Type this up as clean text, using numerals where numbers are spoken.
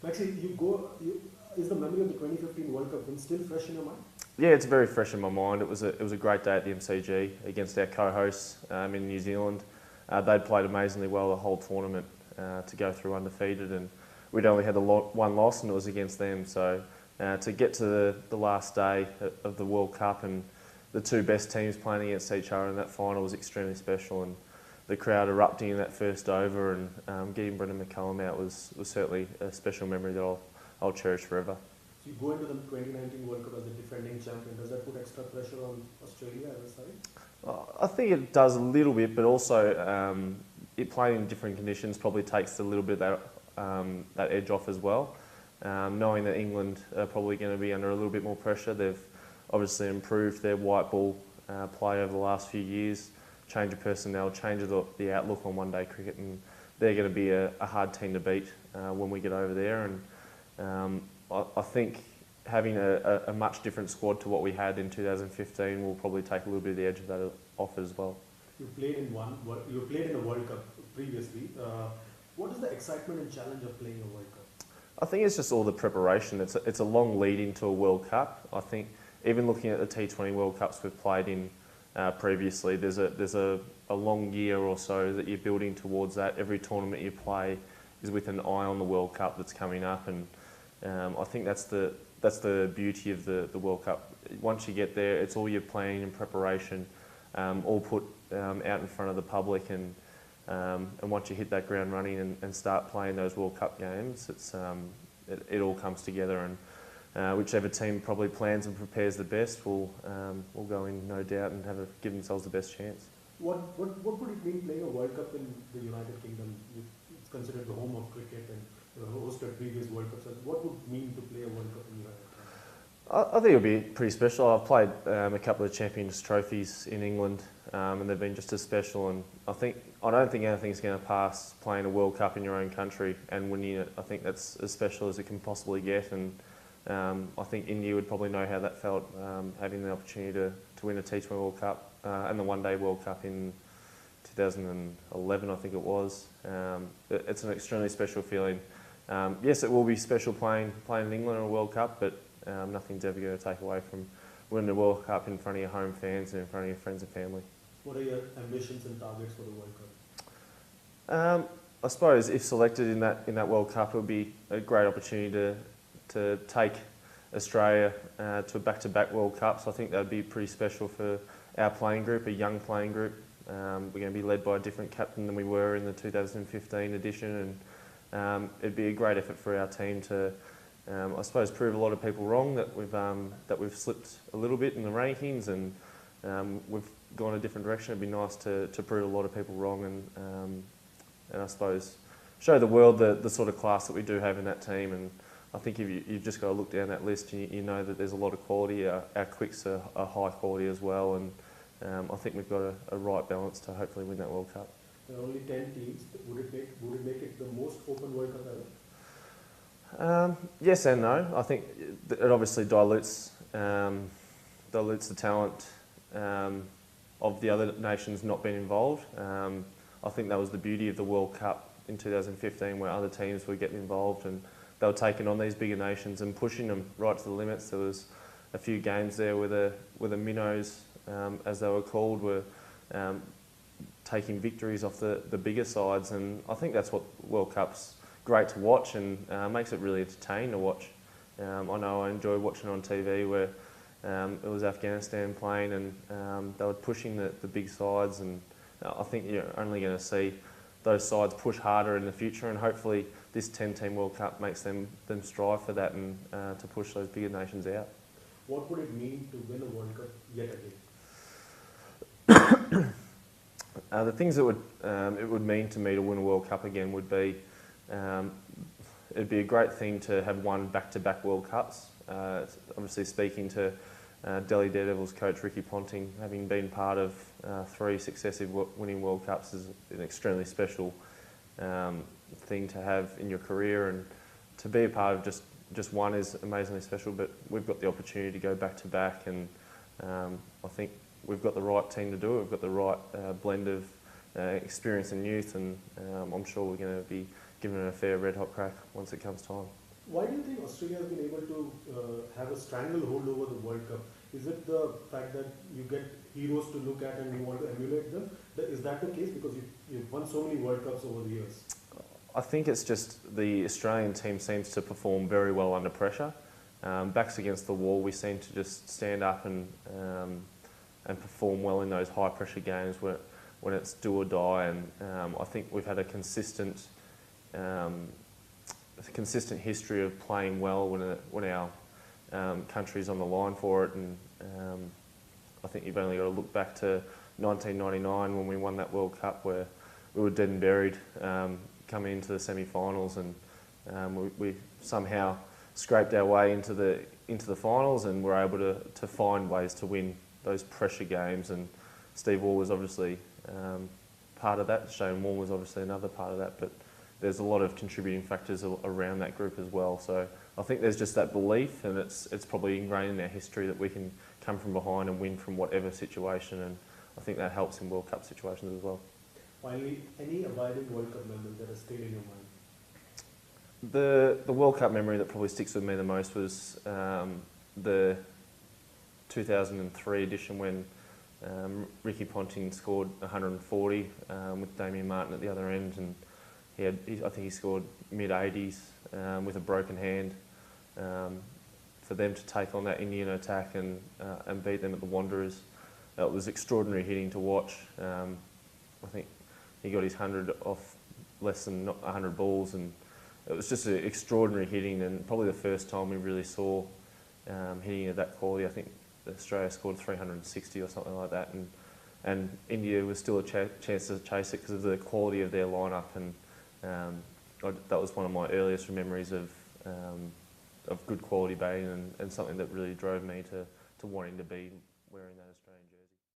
Actually, is the memory of the 2015 World Cup win still fresh in your mind? Yeah, it's very fresh in my mind. It was a great day at the MCG against our co-hosts in New Zealand. They'd played amazingly well the whole tournament to go through undefeated, and we'd only had one loss, and it was against them. So to get to the last day of the World Cup and the two best teams playing against each other in that final was extremely special, and the crowd erupting in that first over and getting Brendan McCullum out was certainly a special memory that I'll cherish forever. So you go into the 2019 World Cup as the defending champion. Does that put extra pressure on Australia as a side? I think it does a little bit, but also it playing in different conditions probably takes a little bit of that edge off as well. Knowing that England are probably going to be under a little bit more pressure, they've obviously improved their white ball play over the last few years, change of personnel, change of the outlook on one-day cricket, and they're going to be a hard team to beat when we get over there. And I think having a much different squad to what we had in 2015 will probably take a little bit of the edge of that off as well. You played in a World Cup previously. What is the excitement and challenge of playing a World Cup? I think it's just all the preparation. It's a long lead into a World Cup. I think even looking at the T20 World Cups we've played in previously, there's a long year or so that you're building towards that. Every tournament you play is with an eye on the World Cup that's coming up, and I think that's the beauty of the World Cup. Once you get there, it's all your planning and preparation, all put out in front of the public, and once you hit that ground running and start playing those World Cup games, it all comes together, and whichever team probably plans and prepares the best will go in, no doubt, and give themselves the best chance. What would it mean playing a World Cup in the United Kingdom? It's considered the home of cricket and hosted previous World Cups. What would it mean to play a World Cup in the United Kingdom? I think it'll be pretty special. I've played a couple of Champions trophies in England, and they've been just as special. And I don't think anything's going to pass playing a World Cup in your own country and winning it. I think that's as special as it can possibly get. And I think India would probably know how that felt, having the opportunity to win a T20 World Cup and the One Day World Cup in 2011, I think it was. It's an extremely special feeling. Yes, it will be special playing in England in a World Cup, but nothing's ever going to take away from winning the World Cup in front of your home fans and in front of your friends and family. What are your ambitions and targets for the World Cup? I suppose if selected in that World Cup, it would be a great opportunity to take Australia to back-to-back World Cups. I think that would be pretty special for our playing group, a young playing group. We're going to be led by a different captain than we were in the 2015 edition, and it'd be a great effort for our team to, I suppose, prove a lot of people wrong that we've slipped a little bit in the rankings, and we've gone a different direction. It'd be nice to prove a lot of people wrong, and I suppose show the world the sort of class that we do have in that team. And I think if you've just got to look down that list, you know that there's a lot of quality. Our quicks are high quality as well, and I think we've got a right balance to hopefully win that World Cup. There are only 10 teams. Would it make it the most open World Cup ever? Yes and no. I think it obviously dilutes the talent of the other nations not being involved. I think that was the beauty of the World Cup in 2015, where other teams were getting involved and they were taking on these bigger nations and pushing them right to the limits. There was a few games there where the minnows, as they were called, were taking victories off the bigger sides, and I think that's what World Cup's great to watch, and makes it really entertaining to watch. I know I enjoy watching on TV where it was Afghanistan playing, and they were pushing the big sides, and I think you're only going to see those sides push harder in the future, and hopefully this 10-team World Cup makes them strive for that and to push those bigger nations out. What would it mean to win a World Cup yet again? The things that it would mean to me to win a World Cup again would be, it'd be a great thing to have won back-to-back World Cups. Obviously speaking to Delhi Daredevils coach Ricky Ponting, having been part of 3 successive winning World Cups is an extremely special thing to have in your career, and to be a part of just one is amazingly special, but we've got the opportunity to go back-to-back, and I think we've got the right team to do it. We've got the right blend of experience and youth, and I'm sure we're going to be given it a fair red hot crack once it comes time. Why do you think Australia has been able to have a stranglehold over the World Cup? Is it the fact that you get heroes to look at and you want to emulate them? Is that the case? Because you've won so many World Cups over the years. I think it's just the Australian team seems to perform very well under pressure. Backs against the wall, we seem to just stand up and perform well in those high pressure games when it's do or die. And I think we've had a consistent history of playing well when our country's on the line for it. And I think you've only got to look back to 1999 when we won that World Cup, where we were dead and buried coming into the semi-finals, and we somehow scraped our way into the finals and were able to find ways to win those pressure games. And Steve Waugh was obviously part of that. Shane Warne was obviously another part of that, but there's a lot of contributing factors around that group as well. So I think there's just that belief, and it's probably ingrained in our history that we can come from behind and win from whatever situation, and I think that helps in World Cup situations as well. Finally, any abiding World Cup memory that has stayed in your mind? The World Cup memory that probably sticks with me the most was the 2003 edition when Ricky Ponting scored 140 with Damien Martin at the other end, and I think he scored mid-80s with a broken hand. For them to take on that Indian attack and beat them at the Wanderers, it was extraordinary hitting to watch. I think he got his 100 off less than 100 balls, and it was just an extraordinary hitting, and probably the first time we really saw hitting of that quality. I think Australia scored 360 or something like that, and India was still a chance to chase it because of the quality of their lineup, and that was one of my earliest memories of good quality batting, and something that really drove me to wanting to be wearing that Australian jersey.